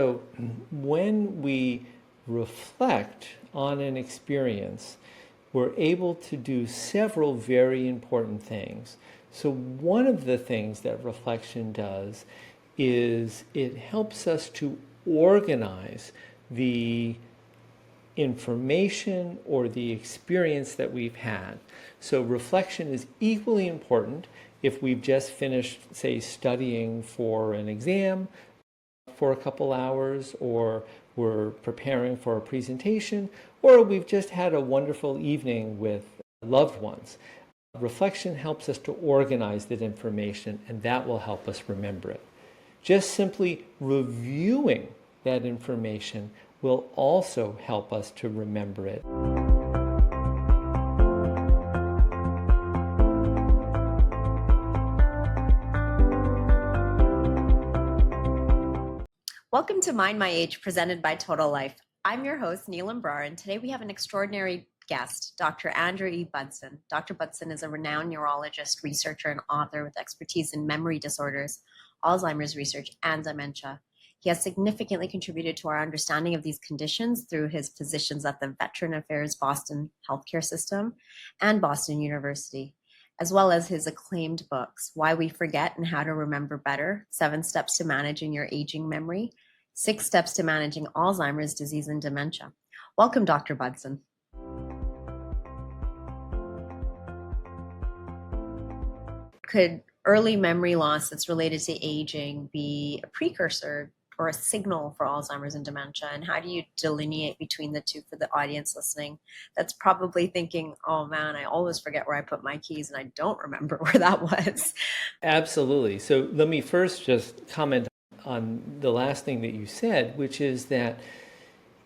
So when we reflect on an experience, we're able to do several very important things. So one of the things that reflection does is it helps us to organize the information or the experience that we've had. So reflection is equally important if we've just finished, say, studying for an exam for a couple hours, or we're preparing for a presentation, or we've just had a wonderful evening with loved ones. Reflection helps us to organize that information, and that will help us remember it. Just simply reviewing that information will also help us to remember it. Welcome to Mind My Age, presented by Total Life. I'm your host, Neelam Brar, and today we have an extraordinary guest, Dr. Andrew E. Budson. Dr. Budson is a renowned neurologist, researcher, and author with expertise in memory disorders, Alzheimer's research, and dementia. He has significantly contributed to our understanding of these conditions through his positions at the Veteran Affairs Boston Healthcare System and Boston University, as well as his acclaimed books, Why We Forget and How to Remember Better, 7 Steps to Managing Your Aging Memory, 6 Steps to Managing Alzheimer's Disease and Dementia. Welcome, Dr. Budson. Could early memory loss that's related to aging be a precursor or a signal for Alzheimer's and dementia? And how do you delineate between the two for the audience listening that's probably thinking, oh man, I always forget where I put my keys and I don't remember where that was? Absolutely. So let me first just comment on the last thing that you said, which is that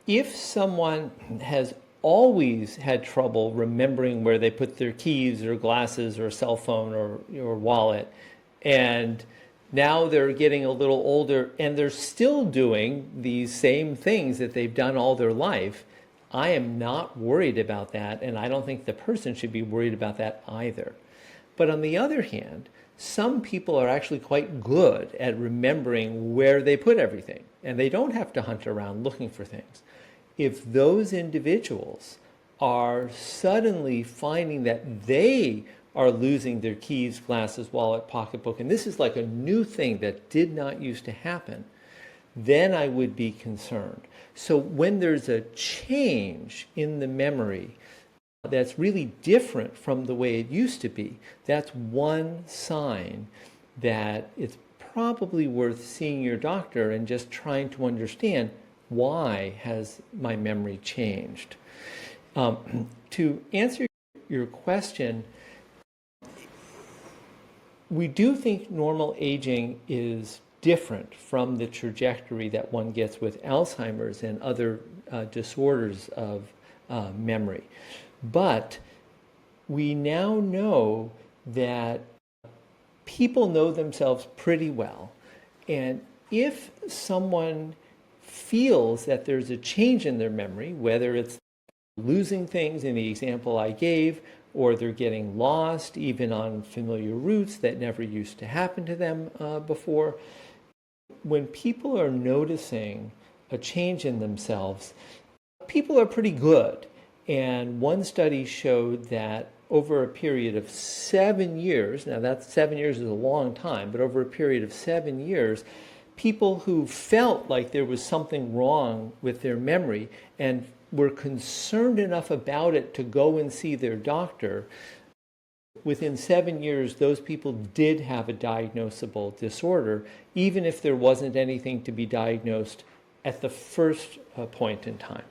if someone has always had trouble remembering where they put their keys or glasses or cell phone or wallet, and now they're getting a little older and they're still doing these same things that they've done all their life, I am not worried about that, and I don't think the person should be worried about that either. But on the other hand, some people are actually quite good at remembering where they put everything, and they don't have to hunt around looking for things. If those individuals are suddenly finding that they are losing their keys, glasses, wallet, pocketbook, and this is like a new thing that did not used to happen, then I would be concerned. So when there's a change in the memory that's really different from the way it used to be, that's one sign that it's probably worth seeing your doctor and just trying to understand, why has my memory changed? To answer your question, we do think normal aging is different from the trajectory that one gets with Alzheimer's and other disorders of memory. But we now know that people know themselves pretty well. And if someone feels that there's a change in their memory, whether it's losing things in the example I gave, or they're getting lost even on familiar routes that never used to happen to them before, when people are noticing a change in themselves, people are pretty good. And one study showed that over a period of 7 years, now that 7 years is a long time, but over a period of 7 years, people who felt like there was something wrong with their memory and were concerned enough about it to go and see their doctor, within 7 years, those people did have a diagnosable disorder, even if there wasn't anything to be diagnosed at the first point in time.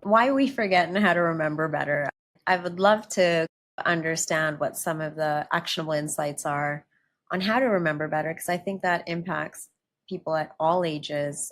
Why we forget and how to remember better. I would love to understand what some of the actionable insights are on how to remember better, because I think that impacts people at all ages,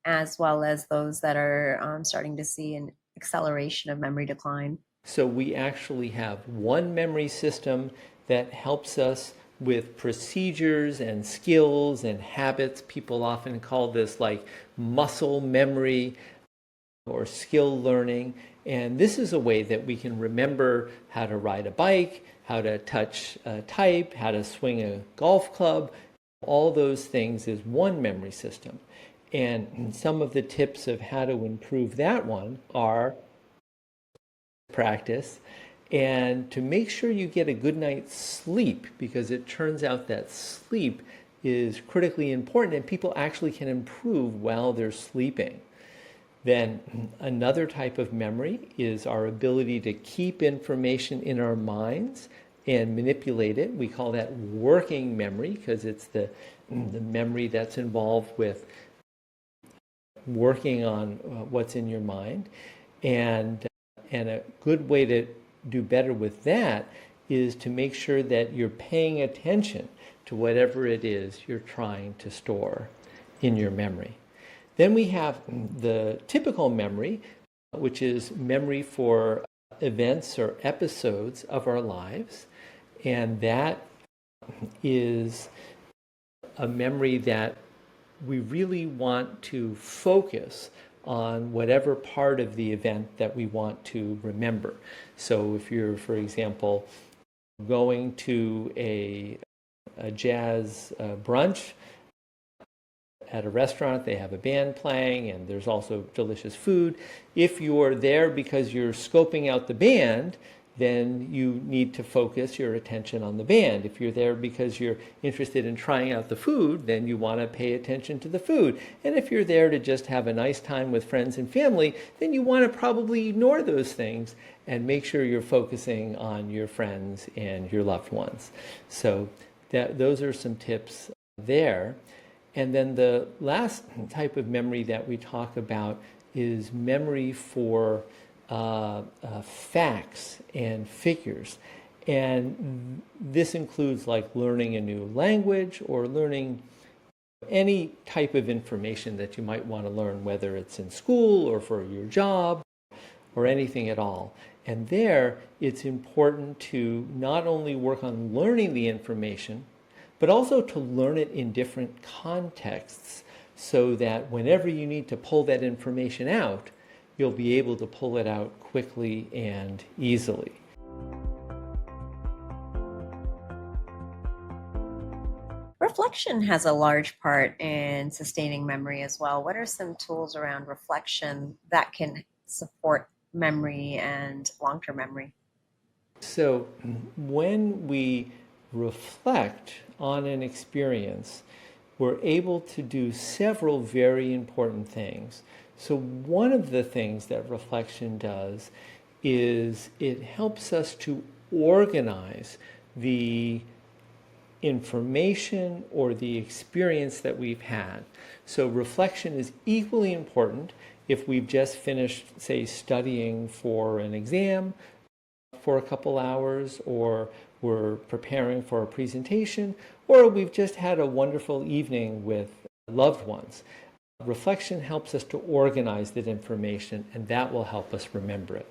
as well as those that are starting to see an acceleration of memory decline. So we actually have one memory system that helps us with procedures and skills and habits. People often call this like muscle memory. or skill learning. And this is a way that we can remember how to ride a bike, how to touch a type, how to swing a golf club. All those things is one memory system. And some of the tips of how to improve that one are practice and to make sure you get a good night's sleep, because it turns out that sleep is critically important and people actually can improve while they're sleeping. Then another type of memory is our ability to keep information in our minds and manipulate it. We call that working memory because it's the memory that's involved with working on what's in your mind. And a good way to do better with that is to make sure that you're paying attention to whatever it is you're trying to store in your memory. Then we have the typical memory, which is memory for events or episodes of our lives. And that is a memory that we really want to focus on whatever part of the event that we want to remember. So if you're, for example, going to a jazz brunch at a restaurant, they have a band playing and there's also delicious food. If you're there because you're scoping out the band, then you need to focus your attention on the band. If you're there because you're interested in trying out the food, then you want to pay attention to the food. And if you're there to just have a nice time with friends and family, then you want to probably ignore those things and make sure you're focusing on your friends and your loved ones. So those are some tips there. And then the last type of memory that we talk about is memory for facts and figures. And this includes like learning a new language or learning any type of information that you might want to learn, whether it's in school or for your job or anything at all. And there, it's important to not only work on learning the information, but also to learn it in different contexts so that whenever you need to pull that information out, you'll be able to pull it out quickly and easily. Reflection has a large part in sustaining memory as well. What are some tools around reflection that can support memory and long-term memory? So when we reflect on an experience, we're able to do several very important things. So one of the things that reflection does is it helps us to organize the information or the experience that we've had. So reflection is equally important if we've just finished, say, studying for an exam for a couple hours, or we're preparing for a presentation, or we've just had a wonderful evening with loved ones. Reflection helps us to organize that information, and that will help us remember it.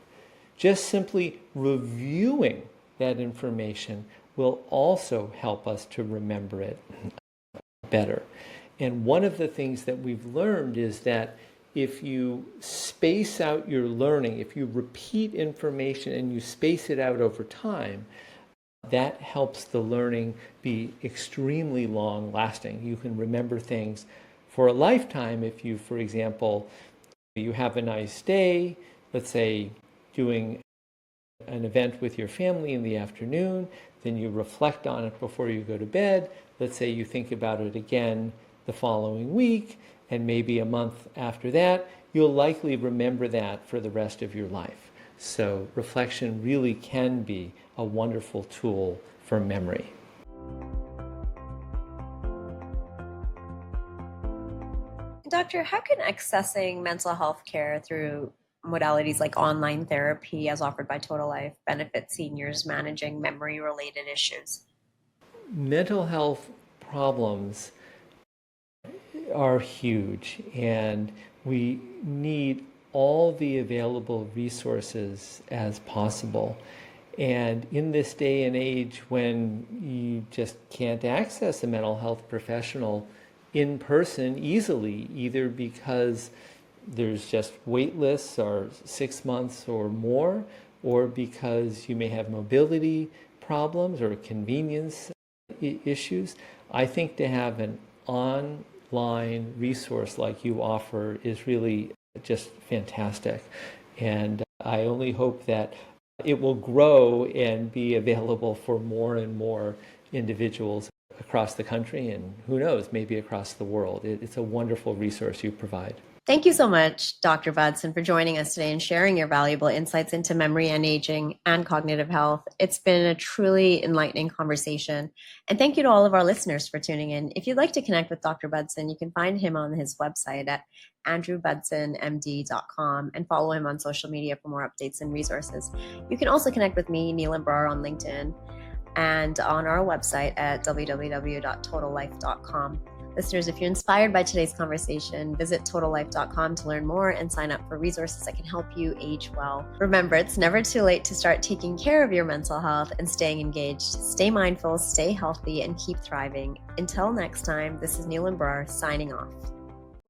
Just simply reviewing that information will also help us to remember it better. And one of the things that we've learned is that if you space out your learning, if you repeat information and you space it out over time, that helps the learning be extremely long lasting. You can remember things for a lifetime if you, for example, you have a nice day, let's say doing an event with your family in the afternoon, then you reflect on it before you go to bed. Let's say you think about it again the following week, and maybe a month after that, you'll likely remember that for the rest of your life. So reflection really can be a wonderful tool for memory. Doctor, how can accessing mental health care through modalities like online therapy as offered by Total Life benefit seniors managing memory-related issues? Mental health problems are huge, and we need all the available resources as possible. And in this day and age when you just can't access a mental health professional in person easily, either because there's just wait lists are 6 months or more, or because you may have mobility problems or convenience issues. I think to have an online resource like you offer is really just fantastic. And I only hope that it will grow and be available for more and more individuals across the country, and who knows, maybe across the world. It's a wonderful resource you provide. Thank you so much, Dr. Budson, for joining us today and sharing your valuable insights into memory and aging and cognitive health. It's been a truly enlightening conversation. And thank you to all of our listeners for tuning in. If you'd like to connect with Dr. Budson, you can find him on his website at andrewbudsonmd.com and follow him on social media for more updates and resources. You can also connect with me, Neelam Brar, on LinkedIn and on our website at www.totallife.com. Listeners, if you're inspired by today's conversation, visit totallife.com to learn more and sign up for resources that can help you age well. Remember, it's never too late to start taking care of your mental health and staying engaged. Stay mindful, stay healthy, and keep thriving. Until next time, this is Neelam Brar signing off.